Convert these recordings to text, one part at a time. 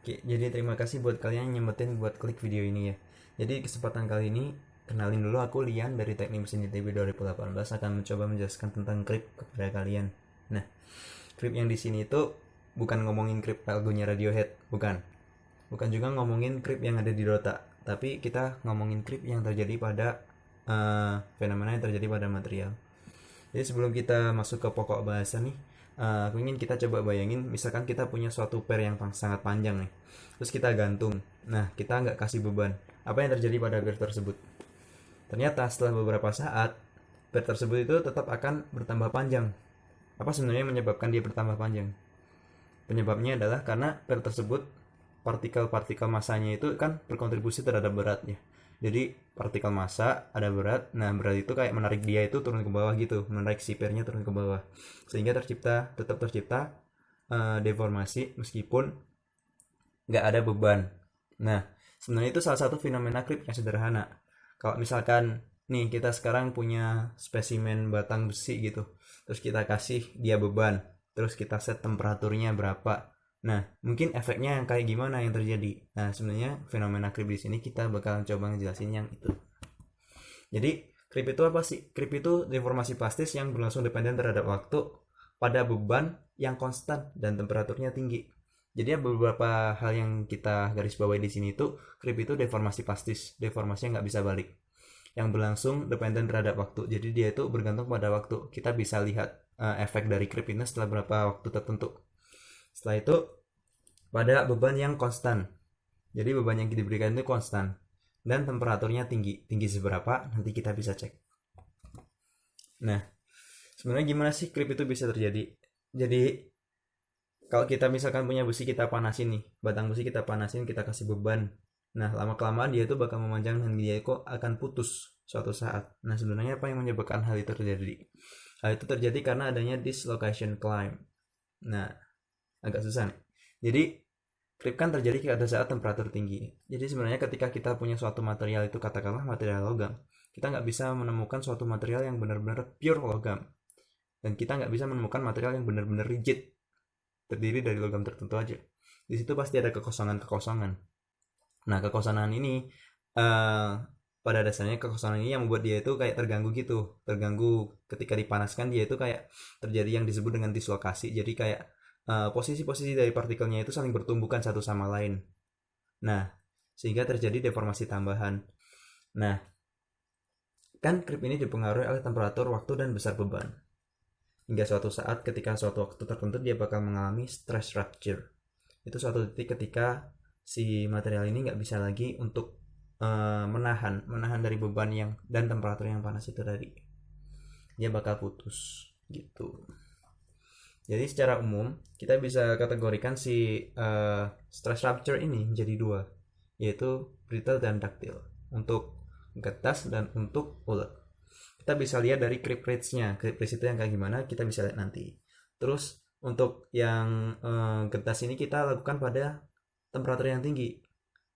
Oke, jadi terima kasih buat kalian yang nyempetin buat klik video ini ya. Jadi kesempatan kali ini kenalin dulu, aku Lian dari Teknik Mesin ITB 2018 akan mencoba menjelaskan tentang krip kepada kalian. Nah, krip yang di sini itu bukan ngomongin krip lagunya Radiohead, bukan. Bukan juga ngomongin krip yang ada di Dota, tapi kita ngomongin krip yang terjadi pada fenomena yang terjadi pada material. Jadi sebelum kita masuk ke pokok bahasan nih, aku ingin kita coba bayangin, misalkan kita punya suatu pair yang sangat panjang nih, terus kita gantung. Nah, kita nggak kasih beban. Apa yang terjadi pada pair tersebut? Ternyata setelah beberapa saat, pair tersebut itu tetap akan bertambah panjang. Apa sebenarnya yang menyebabkan dia bertambah panjang? Penyebabnya adalah karena pair tersebut partikel-partikel masanya itu kan berkontribusi terhadap beratnya. Jadi partikel massa ada berat, nah berat itu kayak menarik dia itu turun ke bawah gitu, menarik si pairnya turun ke bawah, sehingga tetap tercipta deformasi meskipun nggak ada beban. Nah, sebenarnya itu salah satu fenomena creep yang sederhana. Kalau misalkan nih kita sekarang punya spesimen batang besi gitu, terus kita kasih dia beban, terus kita set temperaturnya berapa. Nah, mungkin efeknya yang kayak gimana yang terjadi. Nah, sebenarnya fenomena creep di sini kita bakalan coba ngejelasin yang itu. Jadi, creep itu apa sih? Creep itu deformasi plastis yang berlangsung dependen terhadap waktu pada beban yang konstan dan temperaturnya tinggi. Jadi ada beberapa hal yang kita garis bawahi di sini itu creep itu deformasi plastis, deformasinya nggak bisa balik. Yang berlangsung dependen terhadap waktu. Jadi dia itu bergantung pada waktu. Kita bisa lihat efek dari creep ini setelah berapa waktu tertentu. Setelah itu pada beban yang konstan. Jadi beban yang diberikan itu konstan dan temperaturnya tinggi. Tinggi seberapa? Nanti kita bisa cek. Nah, sebenarnya gimana sih creep itu bisa terjadi? Jadi kalau kita misalkan punya besi, kita panasin nih, batang besi kita panasin, kita kasih beban. Nah, lama kelamaan dia itu bakal memanjang dan dia kok akan putus suatu saat. Nah, sebenarnya apa yang menyebabkan hal itu terjadi? Hal itu terjadi karena adanya dislocation climb. Nah, agak susah nih. Jadi creep kan terjadi pada saat temperatur tinggi. Jadi sebenarnya ketika kita punya suatu material itu, katakanlah material logam, kita nggak bisa menemukan suatu material yang benar-benar pure logam. Dan kita nggak bisa menemukan material yang benar-benar rigid, terdiri dari logam tertentu aja. Di situ pasti ada kekosongan-kekosongan. Nah, kekosongan ini pada dasarnya kekosongan ini yang membuat dia itu kayak terganggu gitu. Terganggu ketika dipanaskan, dia itu kayak terjadi yang disebut dengan dislokasi. Jadi kayak posisi-posisi dari partikelnya itu saling bertumbukan satu sama lain. Nah, sehingga terjadi deformasi tambahan. Nah, kan creep ini dipengaruhi oleh temperatur, waktu, dan besar beban. Hingga suatu saat ketika suatu waktu tertentu dia bakal mengalami stress rupture. Itu suatu titik ketika si material ini nggak bisa lagi untuk menahan dari beban yang dan temperatur yang panas itu tadi. Dia bakal putus gitu. Jadi secara umum kita bisa kategorikan si stress rupture ini menjadi dua, yaitu brittle dan ductile. Untuk getas dan untuk ulet. Kita bisa lihat dari creep rates-nya. Creep rates itu yang kayak gimana kita bisa lihat nanti. Terus untuk yang getas ini kita lakukan pada temperatur yang tinggi,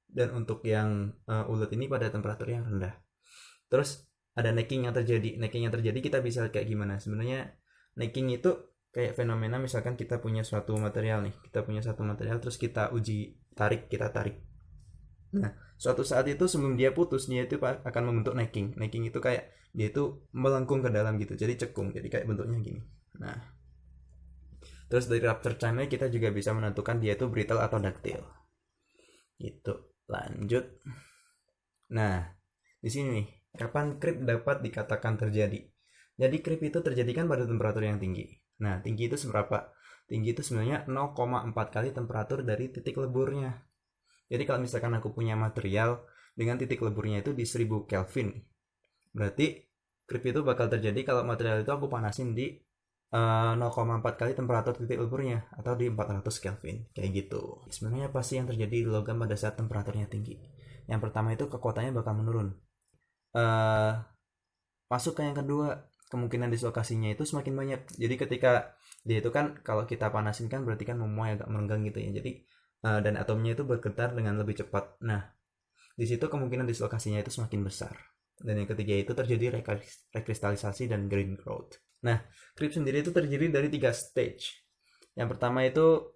dan untuk yang ulet ini pada temperatur yang rendah. Terus ada necking yang terjadi. Necking yang terjadi kita bisa lihat kayak gimana. Sebenarnya necking itu kayak fenomena misalkan kita punya suatu material nih. Kita punya satu material terus kita uji tarik, kita tarik. Nah, suatu saat itu sebelum dia putus, dia itu akan membentuk necking. Necking itu kayak dia itu melengkung ke dalam gitu. Jadi cekung. Jadi kayak bentuknya gini. Nah, terus dari rupture time-nya kita juga bisa menentukan dia itu brittle atau ductile. Gitu. Lanjut. Nah, di sini nih, kapan creep dapat dikatakan terjadi? Jadi creep itu terjadi kan pada temperatur yang tinggi. Nah, tinggi itu seberapa? Tinggi itu sebenarnya 0,4 kali temperatur dari titik leburnya. Jadi kalau misalkan aku punya material dengan titik leburnya itu di 1000 Kelvin, berarti creep itu bakal terjadi kalau material itu aku panasin di 0,4 kali temperatur titik leburnya atau di 400 Kelvin kayak gitu. Sebenarnya apa sih yang terjadi di logam pada saat temperaturnya tinggi? Yang pertama itu kekuatannya bakal menurun. uh, Masuk ke yang kedua, kemungkinan dislokasinya itu semakin banyak. Jadi ketika dia itu kan kalau kita panasin kan berarti kan memuai agak merenggang gitu ya. Jadi dan atomnya itu bergetar dengan lebih cepat. Nah, di situ kemungkinan dislokasinya itu semakin besar. Dan yang ketiga itu terjadi rekristalisasi dan grain growth. Nah, creep sendiri itu terdiri dari 3 stage. Yang pertama itu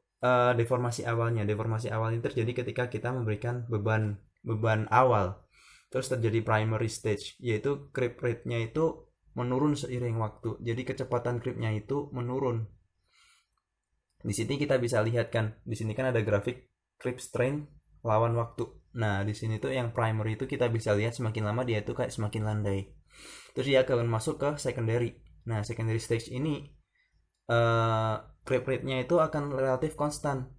deformasi awalnya. Deformasi awal ini terjadi ketika kita memberikan beban awal. Terus terjadi primary stage, yaitu creep rate-nya itu menurun seiring waktu. Jadi kecepatan creep-nya itu menurun. Di sini kita bisa lihat kan, di sini kan ada grafik creep strength lawan waktu. Nah, di sini tuh yang primary itu kita bisa lihat semakin lama dia itu kayak semakin landai. Terus dia akan masuk ke secondary. Nah, secondary stage ini creep rate-nya itu akan relatif konstan.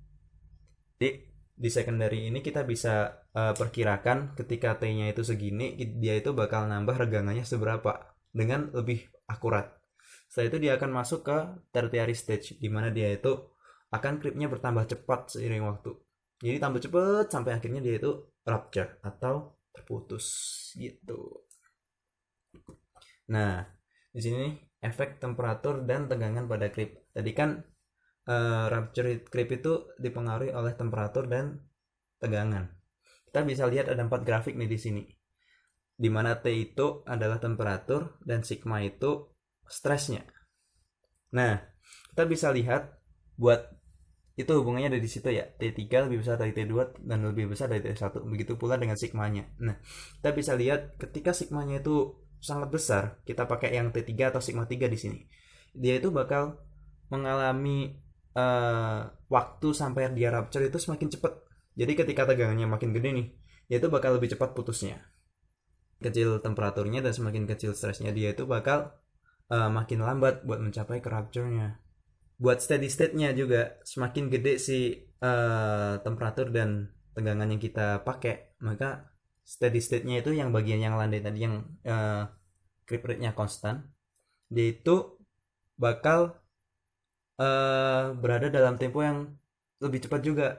Jadi di secondary ini kita bisa perkirakan ketika T-nya itu segini, dia itu bakal nambah regangannya seberapa dengan lebih akurat. Setelah itu dia akan masuk ke tertiary stage, di mana dia itu akan creepnya bertambah cepat seiring waktu. Jadi tambah cepat sampai akhirnya dia itu rupture atau terputus gitu. Nah, di sini efek temperatur dan tegangan pada creep. Tadi kan rupture creep itu dipengaruhi oleh temperatur dan tegangan. Kita bisa lihat ada 4 grafik nih di sini. Di mana T itu adalah temperatur dan sigma itu stresnya. Nah, kita bisa lihat buat itu hubungannya dari situ ya. T3 lebih besar dari T2 dan lebih besar dari T1. Begitu pula dengan sigmanya. Nah, kita bisa lihat ketika sigmanya itu sangat besar, kita pakai yang T3 atau sigma 3 di sini. Dia itu bakal mengalami waktu sampai dia rupture itu semakin cepat. Jadi ketika tegangannya makin gede nih, dia itu bakal lebih cepat putusnya. Kecil temperaturnya dan semakin kecil stresnya, dia itu bakal makin lambat buat mencapai ke rupture-nya. Buat steady state-nya juga semakin gede si temperatur dan tegangan yang kita pakai, maka steady state-nya itu yang bagian yang landai tadi yang creep rate-nya konstan, dia itu bakal berada dalam tempo yang lebih cepat juga.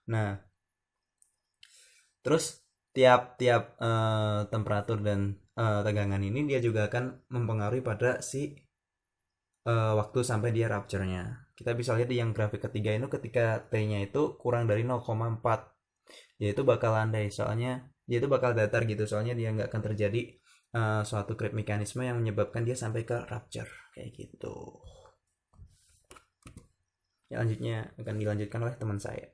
Nah, terus tiap-tiap temperatur dan tegangan ini dia juga akan mempengaruhi pada si waktu sampai dia rupture-nya. Kita bisa lihat di yang grafik ketiga ini ketika T-nya itu kurang dari 0,4, dia itu bakal landai, soalnya dia itu bakal datar gitu, soalnya dia nggak akan terjadi suatu creep mekanisme yang menyebabkan dia sampai ke rupture kayak gitu. Selanjutnya akan dilanjutkan oleh teman saya.